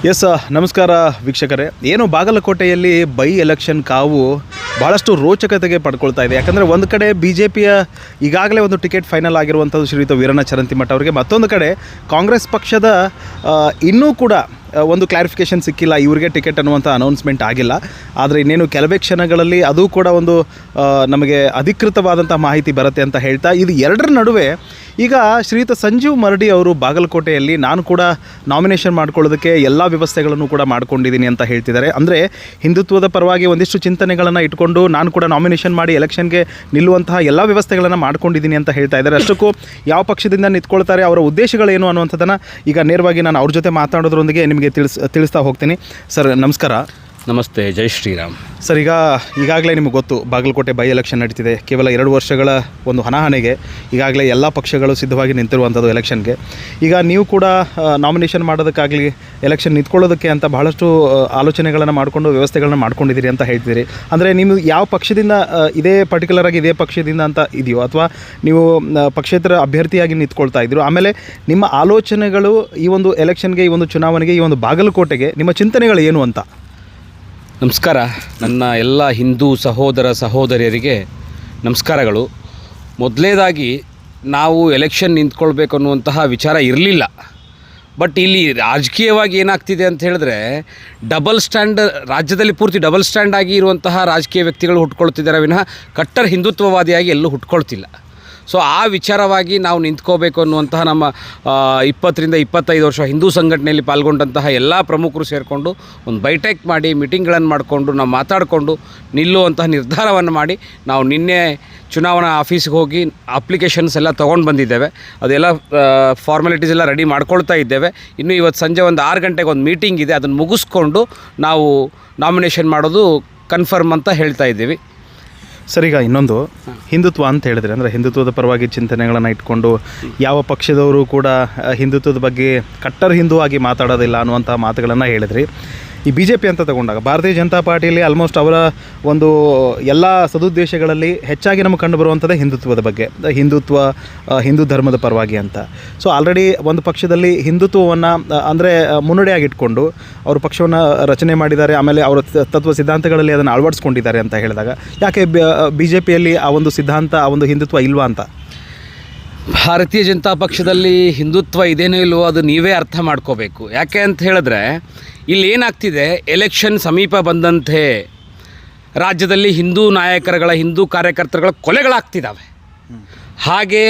S ನಮಸ್ಕಾರ ವೀಕ್ಷಕರೇ. ಏನು ಬಾಗಲಕೋಟೆಯಲ್ಲಿ ಬೈ ಎಲೆಕ್ಷನ್ ಕಾವು ಭಾಳಷ್ಟು ರೋಚಕತೆಗೆ ಪಡ್ಕೊಳ್ತಾ ಇದೆ. ಯಾಕಂದರೆ ಒಂದು ಕಡೆ BJPಯ ಈಗಾಗಲೇ ಒಂದು ಟಿಕೆಟ್ ಫೈನಲ್ ಆಗಿರುವಂಥದ್ದು ಶ್ರೀಯುತ ವೀರಣ್ಣ ಚರಂತಿಮಠ ಅವರಿಗೆ, ಮತ್ತೊಂದು ಕಡೆ ಕಾಂಗ್ರೆಸ್ ಪಕ್ಷದ ಇನ್ನೂ ಕೂಡ ಒಂದು ಕ್ಲಾರಿಫಿಕೇಷನ್ ಸಿಕ್ಕಿಲ್ಲ, ಇವರಿಗೆ ಟಿಕೆಟ್ ಅನ್ನುವಂಥ ಅನೌನ್ಸ್ಮೆಂಟ್ ಆಗಿಲ್ಲ. ಆದರೆ ಇನ್ನೇನು ಕೆಲವೇ ಕ್ಷಣಗಳಲ್ಲಿ ಅದು ಕೂಡ ಒಂದು ನಮಗೆ ಅಧಿಕೃತವಾದಂಥ ಮಾಹಿತಿ ಬರುತ್ತೆ ಅಂತ ಹೇಳ್ತಾ, ಇದು ಎರಡರ ನಡುವೆ ಈಗ ಶ್ರೀಯುತ ಸಂಜೀವ್ ಮರಡಿ ಅವರು ಬಾಗಲಕೋಟೆಯಲ್ಲಿ ನಾನು ಕೂಡ ನಾಮಿನೇಷನ್ ಮಾಡ್ಕೊಳ್ಳೋದಕ್ಕೆ ಎಲ್ಲ ವ್ಯವಸ್ಥೆಗಳನ್ನು ಕೂಡ ಮಾಡ್ಕೊಂಡಿದ್ದೀನಿ ಅಂತ ಹೇಳ್ತಿದ್ದಾರೆ. ಅಂದರೆ ಹಿಂದುತ್ವದ ಪರವಾಗಿ ಒಂದಿಷ್ಟು ಚಿಂತನೆಗಳನ್ನು ಇಟ್ಕೊಂಡು ನಾನು ಕೂಡ ನಾಮಿನೇಷನ್ ಮಾಡಿ ಎಲೆಕ್ಷನ್ಗೆ ನಿಲ್ಲುವಂತಹ ಎಲ್ಲ ವ್ಯವಸ್ಥೆಗಳನ್ನು ಮಾಡ್ಕೊಂಡಿದ್ದೀನಿ ಅಂತ ಹೇಳ್ತಾ ಇದ್ದಾರೆ. ಅಷ್ಟಕ್ಕೂ ಯಾವ ಪಕ್ಷದಿಂದ ನಿಂತ್ಕೊಳ್ತಾರೆ, ಅವರ ಉದ್ದೇಶಗಳೇನು ಅನ್ನುವಂಥದ್ದನ್ನು ಈಗ ನೇರವಾಗಿ ನಾನು ಅವ್ರ ಜೊತೆ ಮಾತಾಡೋದ್ರೊಂದಿಗೆ ನಿಮಗೆ ತಿಳಿಸ್ತಾ ಹೋಗ್ತೀನಿ. ಸರ್ ನಮಸ್ಕಾರ. ನಮಸ್ತೆ, ಜೈ ಶ್ರೀರಾಮ್. ಸರ್, ಈಗಾಗಲೇ ನಿಮಗೆ ಗೊತ್ತು ಬಾಗಲಕೋಟೆ ಬೈ ಎಲೆಕ್ಷನ್ ನಡೀತಿದೆ. ಕೇವಲ 2 ವರ್ಷಗಳ ಒಂದು ಹಣಾಹಣಿಗೆ ಈಗಾಗಲೇ ಎಲ್ಲ ಪಕ್ಷಗಳು ಸಿದ್ಧವಾಗಿ ನಿಂತಿರುವಂಥದ್ದು ಎಲೆಕ್ಷನ್ಗೆ. ಈಗ ನೀವು ಕೂಡ ನಾಮಿನೇಷನ್ ಮಾಡೋದಕ್ಕಾಗಲಿ ಎಲೆಕ್ಷನ್ ನಿಂತ್ಕೊಳ್ಳೋದಕ್ಕೆ ಅಂತ ಬಹಳಷ್ಟು ಆಲೋಚನೆಗಳನ್ನು ಮಾಡಿಕೊಂಡು ವ್ಯವಸ್ಥೆಗಳನ್ನ ಮಾಡ್ಕೊಂಡಿದ್ದೀರಿ ಅಂತ ಹೇಳ್ತೀರಿ. ಅಂದರೆ ನೀವು ಯಾವ ಪಕ್ಷದಿಂದ ಇದೇ ಪರ್ಟಿಕ್ಯುಲರಾಗಿ ಇದೇ ಪಕ್ಷದಿಂದ ಅಂತ ಇದೆಯೋ, ಅಥವಾ ನೀವು ಪಕ್ಷೇತರ ಅಭ್ಯರ್ಥಿಯಾಗಿ ನಿಂತ್ಕೊಳ್ತಾ ಇದ್ದೀರೋ, ಆಮೇಲೆ ನಿಮ್ಮ ಆಲೋಚನೆಗಳು ಈ ಒಂದು ಎಲೆಕ್ಷನ್ಗೆ, ಈ ಒಂದು ಚುನಾವಣೆಗೆ, ಈ ಒಂದು ಬಾಗಲಕೋಟೆಗೆ ನಿಮ್ಮ ಚಿಂತನೆಗಳು ಏನು ಅಂತ? ನಮಸ್ಕಾರ. ನನ್ನ ಎಲ್ಲ ಹಿಂದೂ ಸಹೋದರ ಸಹೋದರಿಯರಿಗೆ ನಮಸ್ಕಾರಗಳು. ಮೊದಲನೇದಾಗಿ ನಾವು ಎಲೆಕ್ಷನ್ ನಿಂತ್ಕೊಳ್ಬೇಕು ಅನ್ನುವಂತಹ ವಿಚಾರ ಇರಲಿಲ್ಲ. ಬಟ್ ಇಲ್ಲಿ ರಾಜಕೀಯವಾಗಿ ಏನಾಗ್ತಿದೆ ಅಂತ ಹೇಳಿದ್ರೆ, ಡಬಲ್ ಸ್ಟ್ಯಾಂಡ್, ರಾಜ್ಯದಲ್ಲಿ ಪೂರ್ತಿ ಡಬಲ್ ಸ್ಟ್ಯಾಂಡ್ ಆಗಿ ಇರುವಂತಹ ರಾಜಕೀಯ ವ್ಯಕ್ತಿಗಳು ಹುಟ್ಕೊಳ್ತಿದ್ದಾರೆ ವಿನಃ ಕಟ್ಟರ್ ಹಿಂದುತ್ವವಾದಿಯಾಗಿ ಎಲ್ಲೂ ಹುಟ್ಕೊಳ್ತಿಲ್ಲ. ಸೊ ಆ ವಿಚಾರವಾಗಿ ನಾವು ನಿಂತ್ಕೋಬೇಕು ಅನ್ನುವಂತಹ ನಮ್ಮ 20 ರಿಂದ 25 ವರ್ಷ ಹಿಂದೂ ಸಂಘಟನೆಯಲ್ಲಿ ಪಾಲ್ಗೊಂಡಂತಹ ಎಲ್ಲ ಪ್ರಮುಖರು ಸೇರಿಕೊಂಡು ಒಂದು ಬೈಟೆಕ್ ಮಾಡಿ ಮೀಟಿಂಗ್ಗಳನ್ನು ಮಾಡಿಕೊಂಡು ನಾವು ಮಾತಾಡಿಕೊಂಡು ನಿಲ್ಲುವಂತಹ ನಿರ್ಧಾರವನ್ನು ಮಾಡಿ ನಾವು ನಿನ್ನೆ ಚುನಾವಣಾ ಆಫೀಸ್ಗೆ ಹೋಗಿ ಅಪ್ಲಿಕೇಶನ್ಸ್ ಎಲ್ಲ ತೊಗೊಂಡು ಬಂದಿದ್ದೇವೆ. ಅದೆಲ್ಲ ಫಾರ್ಮಾಲಿಟೀಸ್ ಎಲ್ಲ ರೆಡಿ ಮಾಡ್ಕೊಳ್ತಾ ಇದ್ದೇವೆ. ಇನ್ನು ಇವತ್ತು ಸಂಜೆ ಒಂದು 6 ಗಂಟೆಗೆ ಒಂದು ಮೀಟಿಂಗ್ ಇದೆ, ಅದನ್ನು ಮುಗಿಸ್ಕೊಂಡು ನಾವು ನಾಮಿನೇಷನ್ ಮಾಡೋದು ಕನ್ಫರ್ಮ್ ಅಂತ ಹೇಳ್ತಾ ಇದ್ದೀವಿ. ಸರ್, ಈಗ ಇನ್ನೊಂದು ಹಿಂದುತ್ವ ಅಂತ ಹೇಳಿದ್ರೆ, ಅಂದರೆ ಹಿಂದುತ್ವದ ಪರವಾಗಿ ಚಿಂತನೆಗಳನ್ನು ಇಟ್ಕೊಂಡು ಯಾವ ಪಕ್ಷದವರು ಕೂಡ ಹಿಂದುತ್ವದ ಬಗ್ಗೆ ಕಟ್ಟರ್ ಹಿಂದೂ ಆಗಿ ಮಾತಾಡೋದಿಲ್ಲ ಅನ್ನುವಂಥ ಮಾತುಗಳನ್ನು ಹೇಳಿದ್ರಿ. ಈ BJP ಅಂತ ತಗೊಂಡಾಗ ಭಾರತೀಯ ಜನತಾ ಪಾರ್ಟಿಯಲ್ಲಿ ಆಲ್ಮೋಸ್ಟ್ ಅವರ ಒಂದು ಎಲ್ಲ ಸದುದ್ದೇಶಗಳಲ್ಲಿ ಹೆಚ್ಚಾಗಿ ನಮಗೆ ಕಂಡು ಬರುವಂಥದ್ದೇ ಹಿಂದುತ್ವದ ಬಗ್ಗೆ, ಹಿಂದೂ ಧರ್ಮದ ಪರವಾಗಿ ಅಂತ. ಸೊ ಆಲ್ರೆಡಿ ಒಂದು ಪಕ್ಷದಲ್ಲಿ ಹಿಂದುತ್ವವನ್ನು ಅಂದರೆ ಮುನ್ನಡೆಯಾಗಿಟ್ಕೊಂಡು ಅವರು ಪಕ್ಷವನ್ನು ರಚನೆ ಮಾಡಿದ್ದಾರೆ, ಆಮೇಲೆ ಅವರ ತತ್ವ ಸಿದ್ಧಾಂತಗಳಲ್ಲಿ ಅದನ್ನು ಅಳವಡಿಸ್ಕೊಂಡಿದ್ದಾರೆ ಅಂತ ಹೇಳಿದಾಗ, ಯಾಕೆ BJPಯಲ್ಲಿ ಆ ಒಂದು ಸಿದ್ಧಾಂತ, ಆ ಒಂದು ಹಿಂದುತ್ವ ಇಲ್ವಾ ಅಂತ? ಭಾರತೀಯ ಜನತಾ ಪಕ್ಷದಲ್ಲಿ ಹಿಂದುತ್ವ ಇದೇನೋ ಇಲ್ವೋ ಅದು ನೀವೇ ಅರ್ಥ ಮಾಡ್ಕೋಬೇಕು. ಯಾಕೆ ಅಂತ ಹೇಳಿದ್ರೆ, ಇಲ್ಲಿ ಏನಾಗ್ತಿದೆ, ಎಲೆಕ್ಷನ್ ಸಮೀಪ ಬಂದಂತೆ ರಾಜ್ಯದಲ್ಲಿ ಹಿಂದೂ ನಾಯಕರುಗಳ, ಹಿಂದೂ ಕಾರ್ಯಕರ್ತರುಗಳ ಕೊಲೆಗಳಾಗ್ತಿದ್ದಾವೆ. ಹಾಗೆ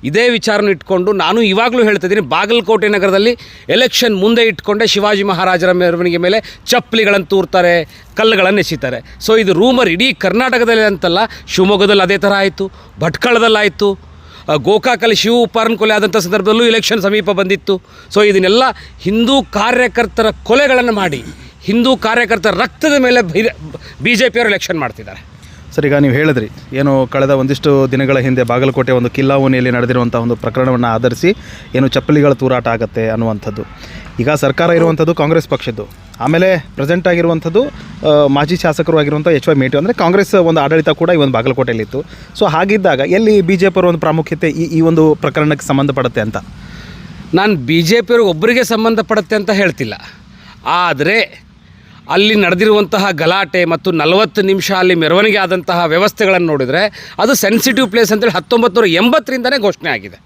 ಇದೇ ವಿಚಾರನ ಇಟ್ಕೊಂಡು ನಾನು ಇವಾಗಲೂ ಹೇಳ್ತಿದ್ದೀನಿ, ಬಾಗಲಕೋಟೆ ನಗರದಲ್ಲಿ ಎಲೆಕ್ಷನ್ ಮುಂದೆ ಇಟ್ಕೊಂಡೆ ಶಿವಾಜಿ ಮಹಾರಾಜರ ಮೆರವಣಿಗೆ ಮೇಲೆ ಚಪ್ಪಲಿಗಳನ್ನು ತೂರ್ತಾರೆ, ಕಲ್ಲುಗಳನ್ನು ಎಸಿತಾರೆ. ಸೊ ಇದು ರೂಮರ್ ಇಡೀ ಕರ್ನಾಟಕದಲ್ಲಿ ಅಂತಲ್ಲ, ಶಿವಮೊಗ್ಗದಲ್ಲಿ ಅದೇ ಥರ ಆಯಿತು, ಭಟ್ಕಳದಲ್ಲಾಯಿತು, ಗೋಕಾಕಲ್ಲಿ ಶಿವ ಉಪಾರನ್ ಕೊಲೆ ಆದಂಥ ಸಂದರ್ಭದಲ್ಲೂ ಎಲೆಕ್ಷನ್ ಸಮೀಪ ಬಂದಿತ್ತು. ಸೊ ಇದನ್ನೆಲ್ಲ ಹಿಂದೂ ಕೊಲೆಗಳನ್ನು ಮಾಡಿ ಹಿಂದೂ ಕಾರ್ಯಕರ್ತರ ರಕ್ತದ ಮೇಲೆ BJPಯವರು ಎಲೆಕ್ಷನ್ ಮಾಡ್ತಿದ್ದಾರೆ. ಸರ್, ಈಗ ನೀವು ಹೇಳಿದ್ರಿ, ಏನು ಕಳೆದ ಒಂದಿಷ್ಟು ದಿನಗಳ ಹಿಂದೆ ಬಾಗಲಕೋಟೆ ಒಂದು ಕಿಲ್ಲಾವೋನಿಯಲ್ಲಿ ನಡೆದಿರುವಂಥ ಒಂದು ಪ್ರಕರಣವನ್ನು ಆಧರಿಸಿ ಏನು ಚಪ್ಪಲಿಗಳ ತೂರಾಟ ಆಗುತ್ತೆ ಅನ್ನುವಂಥದ್ದು. ಈಗ ಸರ್ಕಾರ ಇರುವಂಥದ್ದು ಕಾಂಗ್ರೆಸ್ ಪಕ್ಷದ್ದು, ಆಮೇಲೆ ಪ್ರೆಸೆಂಟ್ ಆಗಿರುವಂಥದ್ದು ಮಾಜಿ ಶಾಸಕರು ಆಗಿರುವಂಥ HY ಮೇಟಿ, ಅಂದರೆ ಕಾಂಗ್ರೆಸ್ ಒಂದು ಆಡಳಿತ ಕೂಡ ಈ ಒಂದು ಬಾಗಲಕೋಟೆಯಲ್ಲಿತ್ತು. ಸೊ ಹಾಗಿದ್ದಾಗ ಎಲ್ಲಿ BJPಯವರ ಒಂದು ಪ್ರಾಮುಖ್ಯತೆ ಈ ಒಂದು ಪ್ರಕರಣಕ್ಕೆ ಸಂಬಂಧಪಡುತ್ತೆ ಅಂತ? ನಾನು BJPಯವರು ಒಬ್ಬರಿಗೆ ಸಂಬಂಧಪಡುತ್ತೆ ಅಂತ ಹೇಳ್ತಿಲ್ಲ. ಆದರೆ ಅಲ್ಲಿ ನಡೆದಿರುವಂತಹ ಗಲಾಟೆ ಮತ್ತು 40 ನಿಮಿಷ ಅಲ್ಲಿ ಮೆರವಣಿಗೆ ಆದಂತಹ ವ್ಯವಸ್ಥೆಗಳನ್ನು ನೋಡಿದರೆ ಅದು ಸೆನ್ಸಿಟಿವ್ ಪ್ಲೇಸ್ ಅಂತೇಳಿ 1980ರಿಂದನೇ ಘೋಷಣೆ ಆಗಿದೆ.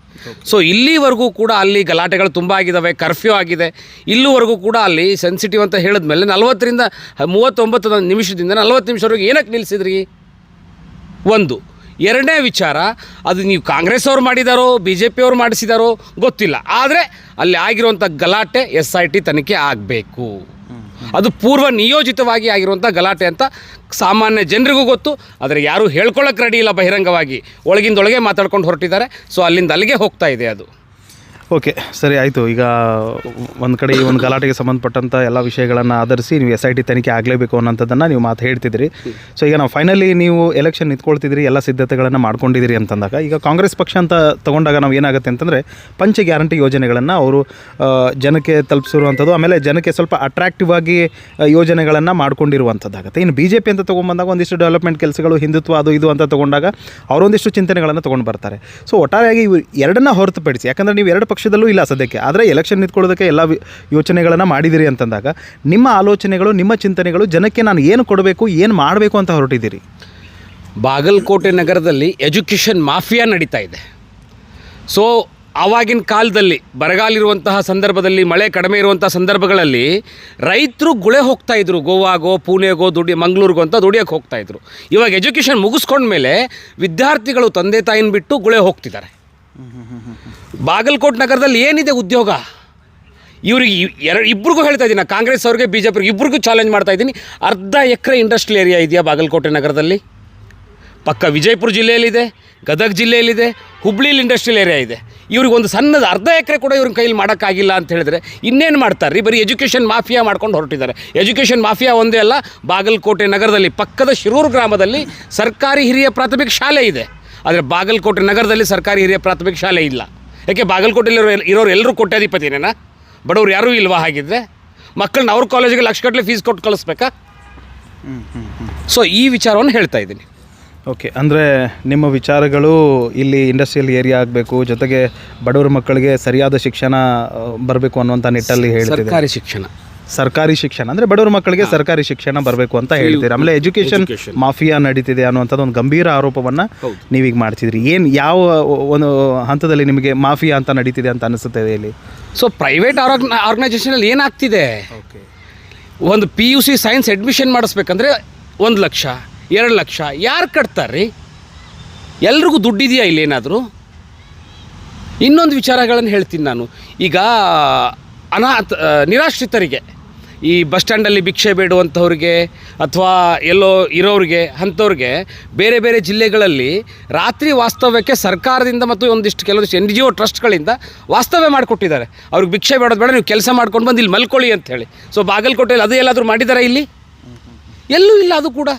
ಸೊ ಇಲ್ಲಿವರೆಗೂ ಕೂಡ ಅಲ್ಲಿ ಗಲಾಟೆಗಳು ತುಂಬ ಆಗಿದ್ದಾವೆ, ಕರ್ಫ್ಯೂ ಆಗಿದೆ. ಇಲ್ಲಿವರೆಗೂ ಕೂಡ ಅಲ್ಲಿ ಸೆನ್ಸಿಟಿವ್ ಅಂತ ಹೇಳಿದ್ಮೇಲೆ 40 ರಿಂದ 39 ನಿಮಿಷದಿಂದ 40 ನಿಮಿಷವರೆಗೆ ಏನಕ್ಕೆ ನಿಲ್ಲಿಸಿದ್ರಿ? ಒಂದು. ಎರಡನೇ ವಿಚಾರ, ಅದು ನೀವು ಕಾಂಗ್ರೆಸ್ ಅವ್ರು ಮಾಡಿದಾರೋ BJPಯವರು ಮಾಡಿಸಿದಾರೋ ಗೊತ್ತಿಲ್ಲ, ಆದರೆ ಅಲ್ಲಿ ಆಗಿರುವಂಥ ಗಲಾಟೆ SIT ತನಿಖೆ ಆಗಬೇಕು. ಅದು ಪೂರ್ವ ನಿಯೋಜಿತವಾಗಿ ಆಗಿರುವಂಥ ಗಲಾಟೆ ಅಂತ ಸಾಮಾನ್ಯ ಜನರಿಗೂ ಗೊತ್ತು, ಆದರೆ ಯಾರೂ ಹೇಳ್ಕೊಳ್ಳೋಕೆ ರೆಡಿ ಇಲ್ಲ. ಬಹಿರಂಗವಾಗಿ ಒಳಗಿಂದೊಳಗೆ ಮಾತಾಡ್ಕೊಂಡು ಹೊರಟಿದ್ದಾರೆ. ಸೊ ಅಲ್ಲಿಂದ ಅಲ್ಲಿಗೆ ಹೋಗ್ತಾ ಇದೆ ಅದು. ಓಕೆ, ಸರಿ, ಆಯಿತು. ಈಗ ಒಂದು ಕಡೆ ಈ ಒಂದು ಗಲಾಟೆಗೆ ಸಂಬಂಧಪಟ್ಟಂಥ ಎಲ್ಲ ವಿಷಯಗಳನ್ನು ಆಧರಿಸಿ ನೀವು SIT ತನಿಖೆ ಆಗಲೇಬೇಕು ಅನ್ನೋಂಥದ್ದನ್ನು ನೀವು ಮಾತು ಹೇಳ್ತಿದ್ರಿ. ಸೊ ಈಗ ನಾವು ಫೈನಲಿ ನೀವು ಎಲೆಕ್ಷನ್ ನಿಂತ್ಕೊಳ್ತಿದ್ರಿ, ಎಲ್ಲ ಸಿದ್ಧತೆಗಳನ್ನು ಮಾಡ್ಕೊಂಡಿದ್ದೀರಿ ಅಂತಂದಾಗ, ಈಗ ಕಾಂಗ್ರೆಸ್ ಪಕ್ಷ ಅಂತ ತೊಗೊಂಡಾಗ ನಾವು ಏನಾಗುತ್ತೆ ಅಂತಂದರೆ, ಪಂಚ ಗ್ಯಾರಂಟಿ ಯೋಜನೆಗಳನ್ನು ಅವರು ಜನಕ್ಕೆ ತಲುಪಿಸಿರುವಂಥದ್ದು, ಆಮೇಲೆ ಜನಕ್ಕೆ ಸ್ವಲ್ಪ ಅಟ್ರಾಕ್ಟಿವ್ ಆಗಿ ಯೋಜನೆಗಳನ್ನು ಮಾಡ್ಕೊಂಡಿರುವಂಥದ್ದಾಗುತ್ತೆ. ಇನ್ನು BJP ಅಂತ ತೊಗೊಂಡ್ಬಂದಾಗ ಒಂದಿಷ್ಟು ಡೆವಲಪ್ಮೆಂಟ್ ಕೆಲಸಗಳು, ಹಿಂದುತ್ವ ಅದು ಇದು ಅಂತ ತೊಗೊಂಡಾಗ ಅವರೊಂದಿಷ್ಟು ಚಿಂತನೆಗಳನ್ನು ತೊಗೊಂಡು ಬರ್ತಾರೆ. ಸೊ ಒಟ್ಟಾರೆಯಾಗಿ ಇವು ಎರಡನ್ನ ಹೊರತುಪಡಿಸಿ, ಯಾಕಂದರೆ ನೀವು ಎರಡು ಪಕ್ಷದಲ್ಲೂ ಇಲ್ಲ ಸದ್ಯಕ್ಕೆ. ಆದರೆ ಎಲೆಕ್ಷನ್ ನಿಂತ್ಕೊಳ್ಳೋದಕ್ಕೆ ಎಲ್ಲ ಯೋಚನೆಗಳನ್ನು ಮಾಡಿದಿರಿ ಅಂತಂದಾಗ ನಿಮ್ಮ ಆಲೋಚನೆಗಳು, ನಿಮ್ಮ ಚಿಂತನೆಗಳು, ಜನಕ್ಕೆ ನಾನು ಏನು ಕೊಡಬೇಕು, ಏನು ಮಾಡಬೇಕು ಅಂತ ಹೊರಟಿದ್ದೀರಿ? ಬಾಗಲಕೋಟೆ ನಗರದಲ್ಲಿ ಎಜುಕೇಷನ್ ಮಾಫಿಯಾ ನಡೀತಾ ಇದೆ. ಸೊ ಆವಾಗಿನ ಕಾಲದಲ್ಲಿ ಬರಗಾಲಿರುವಂತಹ ಸಂದರ್ಭದಲ್ಲಿ, ಮಳೆ ಕಡಿಮೆ ಇರುವಂಥ ಸಂದರ್ಭಗಳಲ್ಲಿ ರೈತರು ಗುಳೆ ಹೋಗ್ತಾಯಿದ್ರು. ಗೋವಾಗೋ, ಪುಣೆಗೋ, ಮಂಗಳೂರಿಗೋ ಅಂತ ದುಡಿಯೋಕ್ಕೆ ಹೋಗ್ತಾಯಿದ್ರು. ಇವಾಗ ಎಜುಕೇಷನ್ ಮುಗಿಸ್ಕೊಂಡ್ಮೇಲೆ ವಿದ್ಯಾರ್ಥಿಗಳು ತಂದೆ ತಾಯಿನ ಬಿಟ್ಟು ಗುಳೆ ಹೋಗ್ತಿದ್ದಾರೆ. ಬಾಗಲಕೋಟೆ ನಗರದಲ್ಲಿ ಏನಿದೆ ಉದ್ಯೋಗ? ಇವ್ರಿಗೆ ಇಬ್ಬರಿಗೂ ಹೇಳ್ತಾ ಇದ್ದೀನಿ, ಕಾಂಗ್ರೆಸ್ ಅವ್ರಿಗೆ, ಬಿ ಜೆ ಪಿಗೆ ಇಬ್ಬರಿಗೂ ಚಾಲೆಂಜ್ ಮಾಡ್ತಾ ಇದ್ದೀನಿ. ಅರ್ಧ ಎಕರೆ ಇಂಡಸ್ಟ್ರಿಯಲ್ ಏರಿಯಾ ಇದೆಯಾ ಬಾಗಲಕೋಟೆ ನಗರದಲ್ಲಿ? ಪಕ್ಕ ವಿಜಯಪುರ ಜಿಲ್ಲೆಯಲ್ಲಿದೆ, ಗದಗ ಜಿಲ್ಲೆಯಲ್ಲಿದೆ, ಹುಬ್ಳಿಲಿ ಇಂಡಸ್ಟ್ರಿಯಲ್ ಏರಿಯಾ ಇದೆ. ಇವ್ರಿಗೆ ಒಂದು ಸಣ್ಣದ ಅರ್ಧ ಎಕರೆ ಕೂಡ ಇವ್ರ ಕೈಲಿ ಮಾಡೋಕ್ಕಾಗಿಲ್ಲ ಅಂತ ಹೇಳಿದ್ರೆ ಇನ್ನೇನು ಮಾಡ್ತಾರೆ ರೀ? ಬರೀ ಎಜುಕೇಷನ್ ಮಾಫಿಯಾ ಮಾಡ್ಕೊಂಡು ಹೊರಟಿದ್ದಾರೆ. ಎಜುಕೇಷನ್ ಮಾಫಿಯಾ ಒಂದೇ ಅಲ್ಲ, ಬಾಗಲಕೋಟೆ ನಗರದಲ್ಲಿ ಪಕ್ಕದ ಶಿರೂರು ಗ್ರಾಮದಲ್ಲಿ ಸರ್ಕಾರಿ ಹಿರಿಯ ಪ್ರಾಥಮಿಕ ಶಾಲೆ ಇದೆ. ಆದರೆ ಬಾಗಲಕೋಟೆ ನಗರದಲ್ಲಿ ಸರ್ಕಾರಿ ಹಿರಿಯ ಪ್ರಾಥಮಿಕ ಶಾಲೆ ಇಲ್ಲ. ಯಾಕೆ? ಬಾಗಲಕೋಟೆಯಲ್ಲಿ ಇರೋರು ಎಲ್ಲರೂ ಕೋಟ್ಯಾಧಿಪತಿನೇನಾ? ಬಡವ್ರು ಯಾರೂ ಇಲ್ವಾ? ಹಾಗಿದ್ರೆ ಮಕ್ಕಳನ್ನ ಅವ್ರ ಕಾಲೇಜಿಗೆ ಲಕ್ಷಗಟ್ಟಲೆ ಫೀಸ್ ಕೊಟ್ಟು ಕಳಿಸ್ಬೇಕಾ? ಸೊ ಈ ವಿಚಾರವನ್ನು ಹೇಳ್ತಾ ಇದ್ದೀನಿ. ಓಕೆ, ಅಂದರೆ ನಿಮ್ಮ ವಿಚಾರಗಳು ಇಲ್ಲಿ ಇಂಡಸ್ಟ್ರಿಯಲ್ ಏರಿಯಾ ಆಗಬೇಕು, ಜೊತೆಗೆ ಬಡವರ ಮಕ್ಕಳಿಗೆ ಸರಿಯಾದ ಶಿಕ್ಷಣ ಬರಬೇಕು ಅನ್ನುವಂಥ ನಿಟ್ಟಲ್ಲಿ ಹೇಳ್ತಿದೆ. ಸರ್ಕಾರಿ ಶಿಕ್ಷಣ ಅಂದರೆ ಬಡವರ ಮಕ್ಕಳಿಗೆ ಸರ್ಕಾರಿ ಶಿಕ್ಷಣ ಬರಬೇಕು ಅಂತ ಹೇಳ್ತೀರಿ. ಆಮೇಲೆ ಎಜುಕೇಷನ್ ಮಾಫಿಯಾ ನಡೀತಿದೆ ಅನ್ನುವಂಥದ್ದು ಒಂದು ಗಂಭೀರ ಆರೋಪವನ್ನು ನೀವೀಗ ಮಾಡ್ತಿದ್ರಿ. ಏನು, ಯಾವ ಒಂದು ಹಂತದಲ್ಲಿ ನಿಮಗೆ ಮಾಫಿಯಾ ಅಂತ ನಡೀತಿದೆ ಅಂತ ಅನಿಸುತ್ತೆ ಇಲ್ಲಿ? ಸೊ ಪ್ರೈವೇಟ್ ಆರ್ಗನೈಸೇಷನಲ್ಲಿ ಏನಾಗ್ತಿದೆ, ಒಂದು PUC ಸೈನ್ಸ್ ಅಡ್ಮಿಷನ್ ಮಾಡಿಸ್ಬೇಕಂದ್ರೆ 1 ಲಕ್ಷ 2 ಲಕ್ಷ ಯಾರು ಕಟ್ತಾರೆ ರೀ? ಎಲ್ರಿಗೂ ದುಡ್ಡಿದೆಯಾ ಇಲ್ಲೇನಾದರೂ? ಇನ್ನೊಂದು ವಿಚಾರಗಳನ್ನು ಹೇಳ್ತೀನಿ ನಾನು. ಈಗ ನಿರಾಶ್ರಿತರಿಗೆ, ಈ ಬಸ್ ಸ್ಟ್ಯಾಂಡಲ್ಲಿ ಭಿಕ್ಷೆ ಬೇಡುವಂಥವ್ರಿಗೆ ಅಥವಾ ಎಲ್ಲೋ ಇರೋರಿಗೆ, ಅಂಥವ್ರಿಗೆ ಬೇರೆ ಬೇರೆ ಜಿಲ್ಲೆಗಳಲ್ಲಿ ರಾತ್ರಿ ವಾಸ್ತವ್ಯಕ್ಕೆ ಸರ್ಕಾರದಿಂದ ಮತ್ತು ಕೆಲವೊಂದಿಷ್ಟು NGO ಟ್ರಸ್ಟ್ಗಳಿಂದ ವಾಸ್ತವ್ಯ ಮಾಡಿಕೊಟ್ಟಿದ್ದಾರೆ. ಅವ್ರಿಗೆ ಭಿಕ್ಷೆ ಬೇಡೋದು ಬೇಡ, ನೀವು ಕೆಲಸ ಮಾಡ್ಕೊಂಡು ಬಂದು ಇಲ್ಲಿ ಮಲ್ಕೊಳ್ಳಿ ಅಂತ ಹೇಳಿ. ಸೊ ಬಾಗಲಕೋಟೆಯಲ್ಲಿ ಅದು ಎಲ್ಲಾದರೂ ಮಾಡಿದ್ದಾರೆ? ಇಲ್ಲಿ ಎಲ್ಲೂ ಇಲ್ಲ. ಅದು ಕೂಡ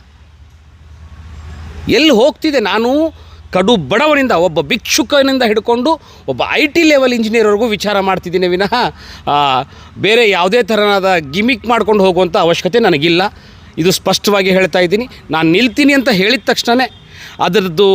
ಎಲ್ಲಿ ಹೋಗ್ತಿದೆ? ನಾನು ಕಡು ಬಡವನಿಂದ, ಒಬ್ಬ ಭಿಕ್ಷುಕನಿಂದ ಹಿಡ್ಕೊಂಡು ಒಬ್ಬ IT ಲೆವೆಲ್ ಇಂಜಿನಿಯರ್ವರೆಗೂ ವಿಚಾರ ಮಾಡ್ತಿದ್ದೀನಿ ವಿನಃ ಬೇರೆ ಯಾವುದೇ ಥರನಾದ ಗಿಮಿಕ್ ಮಾಡ್ಕೊಂಡು ಹೋಗುವಂಥ ಅವಶ್ಯಕತೆ ನನಗಿಲ್ಲ. ಇದು ಸ್ಪಷ್ಟವಾಗಿ ಹೇಳ್ತಾ ಇದ್ದೀನಿ. ನಾನು ನಿಲ್ತೀನಿ ಅಂತ ಹೇಳಿದ ತಕ್ಷಣ ಅದರದ್ದು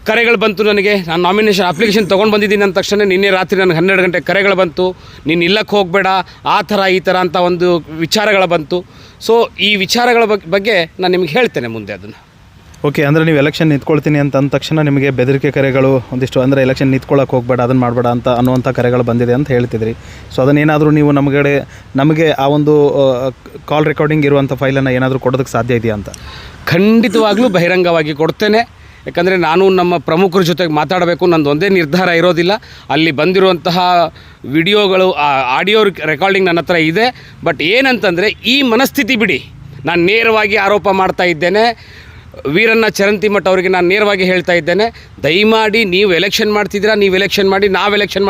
ಕರೆಗಳು ಬಂತು ನನಗೆ. ನಾನು ನಾಮಿನೇಷನ್ ಅಪ್ಲಿಕೇಶನ್ ತೊಗೊಂಡು ಬಂದಿದ್ದೀನಿ ಅಂದ ತಕ್ಷಣ ನಿನ್ನೆ ರಾತ್ರಿ ನನಗೆ 12 ಗಂಟೆ ಕರೆಗಳು ಬಂತು. ನೀನು ಇಲ್ಲಕ್ಕೆ ಹೋಗಬೇಡ, ಆ ಥರ ಈ ಥರ ಅಂತ ಒಂದು ವಿಚಾರಗಳು ಬಂತು. ಸೊ ಈ ವಿಚಾರಗಳ ಬಗ್ಗೆ ನಾನು ನಿಮಗೆ ಹೇಳ್ತೇನೆ ಮುಂದೆ ಅದನ್ನು. ಓಕೆ, ಅಂದರೆ ನೀವು ಎಲೆಕ್ಷನ್ ನಿಂತ್ಕೊಳ್ತೀನಿ ಅಂತ ಅಂದ ತಕ್ಷಣ ನಿಮಗೆ ಬೆದರಿಕೆ ಕರೆಗಳು ಒಂದಿಷ್ಟು, ಅಂದರೆ ಎಲೆಕ್ಷನ್ ನಿಂತ್ಕೊಳ್ಳೋಕೆ ಹೋಗಬೇಡ, ಅದನ್ನು ಮಾಡಬೇಡ ಅಂತ ಅನ್ನುವಂಥ ಕರೆಗಳು ಬಂದಿದೆ ಅಂತ ಹೇಳ್ತಿದ್ರಿ. ಸೊ ಅದನ್ನೇನಾದರೂ ನೀವು ನಮಗೆ ಆ ಒಂದು ಕಾಲ್ ರೆಕಾರ್ಡಿಂಗ್ ಇರುವಂಥ ಫೈಲನ್ನು ಏನಾದರೂ ಕೊಡೋದಕ್ಕೆ ಸಾಧ್ಯ ಇದೆಯಾ ಅಂತ? ಖಂಡಿತವಾಗ್ಲೂ ಬಹಿರಂಗವಾಗಿ ಕೊಡ್ತೇನೆ. ಯಾಕಂದರೆ ನಾನು ನಮ್ಮ ಪ್ರಮುಖರ ಜೊತೆಗೆ ಮಾತಾಡಬೇಕು, ನಂದು ಒಂದೇ ನಿರ್ಧಾರ ಇರೋದಿಲ್ಲ. ಅಲ್ಲಿ ಬಂದಿರುವಂತಹ ವಿಡಿಯೋಗಳು, ಆಡಿಯೋ ರೆಕಾರ್ಡಿಂಗ್ ನನ್ನ ಹತ್ರ ಇದೆ. ಬಟ್ ಏನಂತಂದರೆ ಈ ಮನಸ್ಥಿತಿ ಬಿಡಿ, ನಾನು ನೇರವಾಗಿ ಆರೋಪ ಮಾಡ್ತಾ ಇದ್ದೇನೆ. ವೀರಣ್ಣ ಚರಂತಿಮಠ ಅವರಿಗೆ ನಾನು ನೇರವಾಗಿ ಹೇಳ್ತಾ ಇದ್ದೇನೆ, ದಯಮಾಡಿ ನೀವು ಎಲೆಕ್ಷನ್ ಮಾಡ್ತಿದ್ದೀರಾ, ನೀವು ಎಲೆಕ್ಷನ್ ಮಾಡಿ, ನಾವು ಎಲೆಕ್ಷನ್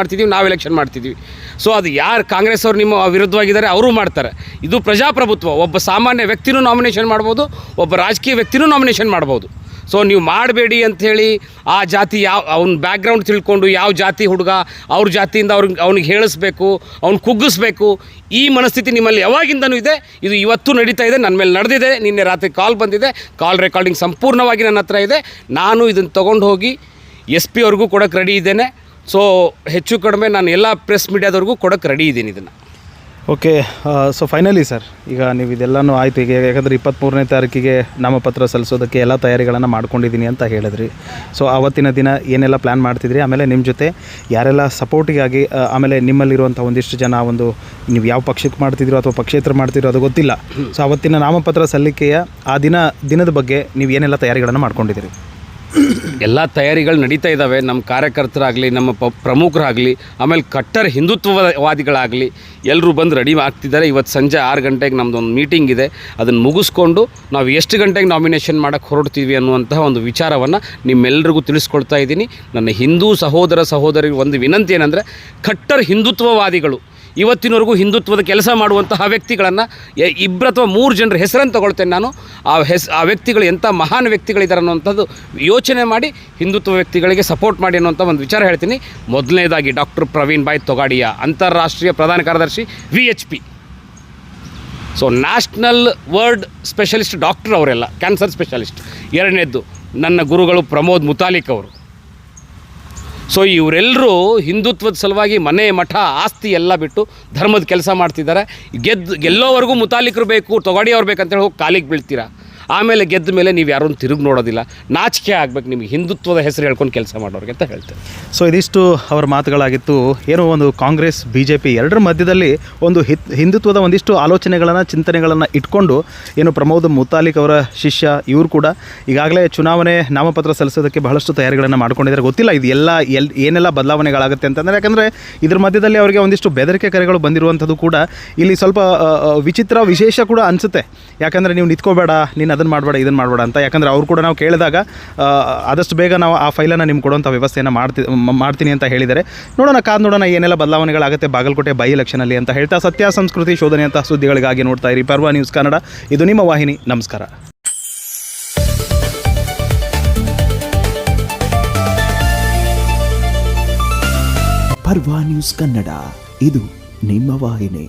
ಮಾಡ್ತಿದ್ದೀವಿ. ಸೊ ಅದು ಯಾರು ಕಾಂಗ್ರೆಸ್ ಅವರು ನಿಮ್ಮ ವಿರುದ್ಧವಾಗಿದ್ದಾರೆ ಅವರು ಮಾಡ್ತಾರೆ. ಇದು ಪ್ರಜಾಪ್ರಭುತ್ವ. ಒಬ್ಬ ಸಾಮಾನ್ಯ ವ್ಯಕ್ತಿನೂ ನಾಮಿನೇಷನ್ ಮಾಡ್ಬೋದು, ಒಬ್ಬ ರಾಜಕೀಯ ವ್ಯಕ್ತಿನೂ ನಾಮಿನೇಷನ್ ಮಾಡ್ಬೋದು. ಸೊ ನೀವು ಮಾಡಬೇಡಿ ಅಂಥೇಳಿ ಆ ಜಾತಿ ಅವ್ನ ಬ್ಯಾಕ್ಗ್ರೌಂಡ್ ತಿಳ್ಕೊಂಡು ಯಾವ ಜಾತಿ ಹುಡುಗ ಅವ್ರ ಜಾತಿಯಿಂದ ಅವ್ನಿಗೆ ಹೇಳಿಸ್ಬೇಕು, ಅವ್ನು ಕುಗ್ಗಿಸ್ಬೇಕು, ಈ ಮನಸ್ಥಿತಿ ನಿಮ್ಮಲ್ಲಿ ಯಾವಾಗಿಂದನೂ ಇದೆ. ಇದು ಇವತ್ತು ನಡೀತಾ ಇದೆ, ನನ್ನ ಮೇಲೆ ನಡೆದಿದೆ. ನಿನ್ನೆ ರಾತ್ರಿ ಕಾಲ್ ಬಂದಿದೆ, ಕಾಲ್ ರೆಕಾರ್ಡಿಂಗ್ ಸಂಪೂರ್ಣವಾಗಿ ನನ್ನ ಹತ್ರ ಇದೆ. ನಾನು ಇದನ್ನು ತೊಗೊಂಡು ಹೋಗಿ SP ಅವ್ರಿಗೂ ಕೊಡೋಕ್ಕೆ ರೆಡಿ ಇದ್ದೇನೆ. ಸೊ ಹೆಚ್ಚು ಕಡಿಮೆ ನಾನು ಎಲ್ಲ ಪ್ರೆಸ್ ಮೀಡಿಯಾದವ್ರಿಗೂ ಕೊಡೋಕ್ಕೆ ರೆಡಿ ಇದ್ದೀನಿ ಇದನ್ನು. ಓಕೆ, ಸೊ ಫೈನಲಿ ಸರ್, ಈಗ ನೀವು ಇದೆಲ್ಲನೂ ಆಯಿತು. ಈಗ ಯಾಕಂದರೆ 23ನೇ ತಾರೀಕಿಗೆ ನಾಮಪತ್ರ ಸಲ್ಲಿಸೋದಕ್ಕೆ ಎಲ್ಲ ತಯಾರಿಗಳನ್ನು ಮಾಡ್ಕೊಂಡಿದ್ದೀನಿ ಅಂತ ಹೇಳಿದ್ರಿ. ಸೊ ಆವತ್ತಿನ ದಿನ ಏನೆಲ್ಲ ಪ್ಲ್ಯಾನ್ ಮಾಡ್ತಿದ್ರಿ, ಆಮೇಲೆ ನಿಮ್ಮ ಜೊತೆ ಯಾರೆಲ್ಲ ಸಪೋರ್ಟಿಗಾಗಿ, ಆಮೇಲೆ ನಿಮ್ಮಲ್ಲಿರುವಂಥ ಒಂದಿಷ್ಟು ಜನ, ಒಂದು ನೀವು ಯಾವ ಪಕ್ಷಕ್ಕೆ ಮಾಡ್ತಿದ್ರೋ ಅಥವಾ ಪಕ್ಷೇತರ ಮಾಡ್ತಿದ್ರೋ ಅದು ಗೊತ್ತಿಲ್ಲ. ಸೊ ಆವತ್ತಿನ ನಾಮಪತ್ರ ಸಲ್ಲಿಕೆಯ ಆ ದಿನದ ಬಗ್ಗೆ ನೀವು ಏನೆಲ್ಲ ತಯಾರಿಗಳನ್ನು ಮಾಡ್ಕೊಂಡಿದ್ದೀರಿ? ಎಲ್ಲ ತಯಾರಿಗಳು ನಡೀತಾ ಇದ್ದಾವೆ. ನಮ್ಮ ಕಾರ್ಯಕರ್ತರಾಗಲಿ, ನಮ್ಮ ಪ್ರಮುಖರಾಗಲಿ, ಆಮೇಲೆ ಕಟ್ಟರ್ ಹಿಂದುತ್ವವಾದಿಗಳಾಗಲಿ ಎಲ್ಲರೂ ಬಂದು ರೆಡಿ ಆಗ್ತಿದ್ದಾರೆ. ಇವತ್ತು ಸಂಜೆ 6 ಗಂಟೆಗೆ ನಮ್ಮದೊಂದು ಮೀಟಿಂಗ್ ಇದೆ. ಅದನ್ನು ಮುಗಿಸ್ಕೊಂಡು ನಾವು ಎಷ್ಟು ಗಂಟೆಗೆ ನಾಮಿನೇಷನ್ ಮಾಡೋಕ್ಕೆ ಹೊರಡ್ತೀವಿ ಅನ್ನುವಂತಹ ಒಂದು ವಿಚಾರವನ್ನು ನಿಮ್ಮೆಲ್ಲರಿಗೂ ತಿಳಿಸ್ಕೊಳ್ತಾ ಇದ್ದೀನಿ. ನನ್ನ ಹಿಂದೂ ಸಹೋದರಿಗೆ ಒಂದು ವಿನಂತಿ ಏನಂದರೆ, ಕಟ್ಟರ್ ಹಿಂದುತ್ವವಾದಿಗಳು ಇವತ್ತಿನವರೆಗೂ ಹಿಂದುತ್ವದ ಕೆಲಸ ಮಾಡುವಂತಹ ವ್ಯಕ್ತಿಗಳನ್ನು 2 ಅಥವಾ 3 ಜನರ ಹೆಸರನ್ನು ತಗೊಳ್ತೇನೆ ನಾನು. ಆ ವ್ಯಕ್ತಿಗಳು ಎಂಥ ಮಹಾನ್ ವ್ಯಕ್ತಿಗಳಿದ್ದಾರೆ ಅನ್ನುವಂಥದ್ದು ಯೋಚನೆ ಮಾಡಿ ಹಿಂದುತ್ವ ವ್ಯಕ್ತಿಗಳಿಗೆ ಸಪೋರ್ಟ್ ಮಾಡಿ ಅನ್ನುವಂಥ ಒಂದು ವಿಚಾರ ಹೇಳ್ತೀನಿ. ಮೊದಲನೇದಾಗಿ ಡಾಕ್ಟರ್ ಪ್ರವೀಣ್ ಭಾಯ್ ತೊಗಾಡಿಯಾ, ಅಂತಾರಾಷ್ಟ್ರೀಯ ಪ್ರಧಾನ ಕಾರ್ಯದರ್ಶಿ VHP. So national world specialist doctor ಅವರೆಲ್ಲ, ಕ್ಯಾನ್ಸರ್ ಸ್ಪೆಷಲಿಸ್ಟ್. 2ನೇದ್ದು ನನ್ನ ಗುರುಗಳು ಪ್ರಮೋದ್ ಮುತಾಲಿಕ್ ಅವರು. ಸೊ ಇವರೆಲ್ಲರೂ ಹಿಂದುತ್ವದ ಸಲುವಾಗಿ ಮನೆ ಮಠ ಆಸ್ತಿ ಎಲ್ಲ ಬಿಟ್ಟು ಧರ್ಮದ ಕೆಲಸ ಮಾಡ್ತಿದ್ದಾರೆ. ಗೆಲ್ಲೋವರೆಗೂ ಮುತಾಲಿಕರು ಬೇಕು, ತೊಗಡಿಯವ್ರು ಬೇಕಂತೇಳಿ ಹೋಗಿ ಕಾಲಿಗೆ ಬೀಳ್ತೀರಾ. ಆಮೇಲೆ ಗೆದ್ದ ಮೇಲೆ ನೀವು ಯಾರನ್ನು ತಿರುಗಿ ನೋಡೋದಿಲ್ಲ. ನಾಚಿಕೆ ಆಗ್ಬೇಕು ನಿಮಗೆ ಹಿಂದುತ್ವದ ಹೆಸರು ಹೇಳ್ಕೊಂಡು ಕೆಲಸ ಮಾಡೋರಿಗೆ ಅಂತ ಹೇಳ್ತೇವೆ. ಸೊ ಇದಿಷ್ಟು ಅವರ ಮಾತುಗಳಾಗಿತ್ತು. ಏನೋ ಒಂದು ಕಾಂಗ್ರೆಸ್ BJP ಎರಡರ ಮಧ್ಯದಲ್ಲಿ ಒಂದು ಹಿಂದುತ್ವದ ಒಂದಿಷ್ಟು ಆಲೋಚನೆಗಳನ್ನು ಚಿಂತನೆಗಳನ್ನು ಇಟ್ಕೊಂಡು ಏನು ಪ್ರಮೋದ್ ಮುತಾಲಿಕ್ ಅವರ ಶಿಷ್ಯ ಇವರು ಕೂಡ ಈಗಾಗಲೇ ಚುನಾವಣೆ ನಾಮಪತ್ರ ಸಲ್ಲಿಸೋದಕ್ಕೆ ಬಹಳಷ್ಟು ತಯಾರಿಗಳನ್ನು ಮಾಡ್ಕೊಂಡಿದ್ದಾರೆ. ಗೊತ್ತಿಲ್ಲ ಇದು ಏನೆಲ್ಲ ಬದಲಾವಣೆಗಳಾಗುತ್ತೆ ಅಂತಂದರೆ, ಯಾಕಂದರೆ ಇದ್ರ ಮಧ್ಯದಲ್ಲಿ ಅವರಿಗೆ ಒಂದಿಷ್ಟು ಬೆದರಿಕೆ ಕರೆಗಳು ಬಂದಿರುವಂಥದ್ದು ಕೂಡ ಇಲ್ಲಿ ಸ್ವಲ್ಪ ವಿಚಿತ್ರ ವಿಶೇಷ ಕೂಡ ಅನಿಸುತ್ತೆ. ಯಾಕಂದರೆ ನೀವು ನಿಂತ್ಕೋಬೇಡ, ನೀನು ಅದನ್ನು ಮಾಡಬೇಡ ಇದನ್ನು ಮಾಡಬೇಡ ಅಂತ. ಯಾಕಂದರೆ ಅವ್ರು ಕೂಡ ನಾವು ಕೇಳಿದಾಗ ಆದಷ್ಟು ಬೇಗ ನಾವು ಆ ಫೈಲನ್ನು ನಿಮ್ಗೆ ಕೊಡುವಂಥ ವ್ಯವಸ್ಥೆಯನ್ನು ಮಾಡ್ತೀನಿ ಅಂತ ಹೇಳಿದ್ದಾರೆ. ನೋಡೋಣ ಏನೆಲ್ಲ ಬದಲಾವಣೆಗಳಾಗುತ್ತೆ ಬಾಗಲಕೋಟೆ ಬೈ ಎಲೆಕ್ಷನಲ್ಲಿ ಅಂತ ಹೇಳ್ತಾ, ಸತ್ಯ ಸಂಸ್ಕೃತಿ ಶೋಧನೆ ಅಂತ ಸುದ್ದಿಗಳಿಗಾಗಿ ನೋಡ್ತಾ ಇರಿ ಪರ್ವ ನ್ಯೂಸ್ ಕನ್ನಡ. ಇದು ನಿಮ್ಮ ವಾಹಿನಿ. ನಮಸ್ಕಾರ. ಪರ್ವ ನ್ಯೂಸ್ ಕನ್ನಡ, ಇದು ನಿಮ್ಮ ವಾಹಿನಿ.